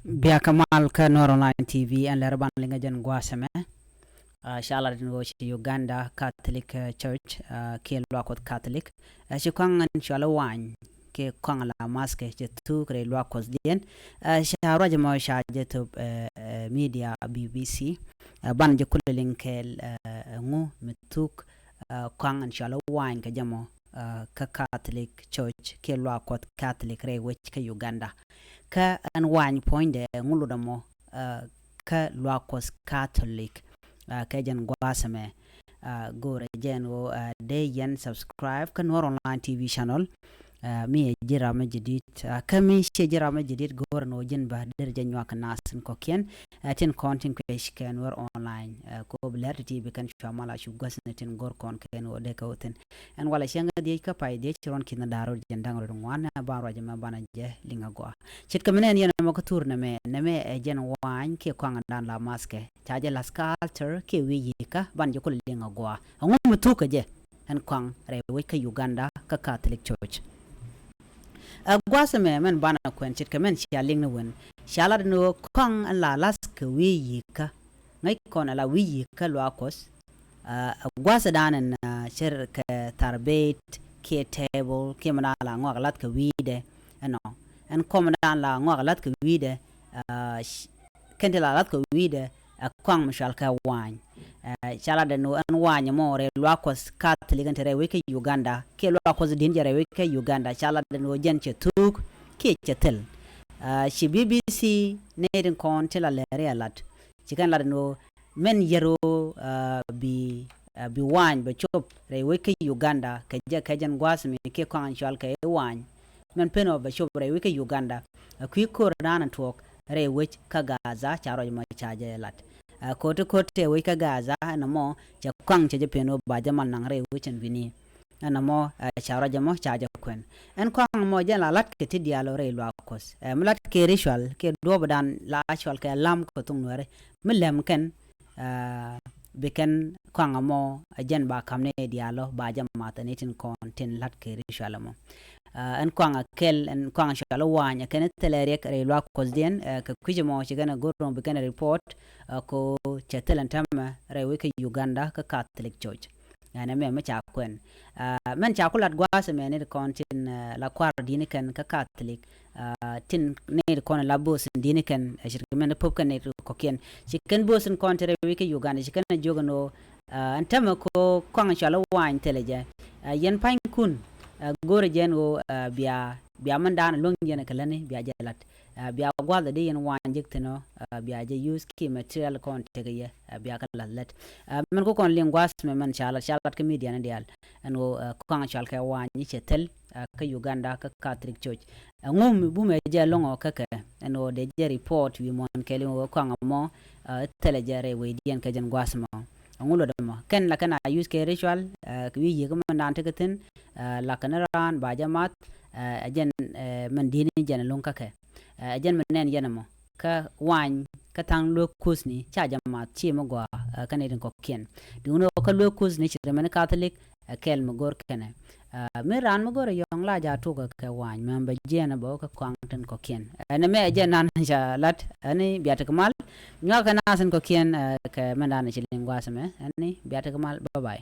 Bia Kamal ka Nor Online TV and Lerban Lingajan Guasame. Shala din wo shi Uganda Catholic Church ke Lwakot Catholic. Shi kwang an shala wan ke kwang la maske je tu kre Lwakos dien. Shi haraja mo sha je tu media BBC. Ban je kulelin ke ngu mituk kwang an shala wan ke jamo ka Catholic Church ke Lwakot Catholic re wech ke Uganda. Ka an wany point de ngulu damo ka Lwakos Catholic ka jan gwasame gore jen wo de yen subscribe ka Nor Online TV channel mi jira ma jidit kami she jira ma jidit gore no jen ba der jan wak nasin ko ken tin content ken Nor Online ko bler TV kan chamala shu gasne tin gor kon ken wo de kawten en wala shenga de ka pay de chiron kin daro jen dangro ngwana ba roje ma bana je linga go chit kamene yen ma ko turna me jen wan ke kwanga dan la maske chaje la sculpture ke wi ka ban je ko linga go ngum mutuka je en kwang re we ka Uganda ka Catholic Church gwasame men bana kwen chit kamen sha lingna wen shala no kwang la las ke wi ka ngai kon la wi ka Lwakos gwasa danan shir ka tarbet ke table ke manala ngwa lat ka wide no en komandan la ngwa lat ka wide kente la lat ka wide kwang mashal ka wan chala de no an wanya more Lwakos Catholic entre we ke Uganda ke Lwakos din jare we ke Uganda chala de no jen chetuk ke chetel shi BBC ne din kon tela lere lat chikan la no men yero bi wan be chop re we ke Uganda ke je ke jan gwas mi ke kwang shal ke wan men peno be chop re we ke Uganda ku ko ran tok re we ka Gaza charo ma chaje lat kote we ka Gaza na mo cha kwang che je peno ba jamal nang re we chen bini na mo charo jamo chaje kwen en kwang mo jala lat ke ti dialo re Lwakos mlat ke ritual ke do badan la actual ke lam ko tung nore milem ken beken kwang mo ajen ba kamne dialo ba jama tanitin kon tin lat ke ritual mo en kwang kel en kwang shala wanya ken telerek re Lwakos den ka kujimo chigana goron beken report ko chetelan tama re we ke Uganda ka Catholic Church yana me cha kwen men cha kulat gwasa me ne kontin la kwar dini kan ka Catholic tin ne kon la bos dini kan shirke men pop kan ne ko ken chicken bos kon tere we ke Uganda chicken jogano antama ko kwang shala wan teleje yen pain kun gore jen wo biya man dan long jen kalane biya jalat biya gwada de yen wan jikteno biya je use ki material kon tege biya kalalet men ko kon lingwas me man chalat ke media na dial ano kwang chal ka wan ni chetel ka Uganda ka Catholic Church ngum bu me je longo kake ano de je report wi mon kele wo kwang mo telejare we dien ka jen gwasmo ngulo dama ken la kana use ke ritual wi yi ko man dan tegatin la kana ran ba jamat ajen man dini jen lon kake ajen men nen yenamo ka wan ka tang Lwakos ni cha jamat chi mo gwa kanedin ko ken duno ka Lwakos ni chire men Catholic kel mo gor kene me ran mo gor yong la ja to ka wan member jena bo ka kwang ten ko ken na me ajen nan ja lat ani biata kamal nya kana sen ko ken ka men dan chi lingwa same ani biata kamal bye bye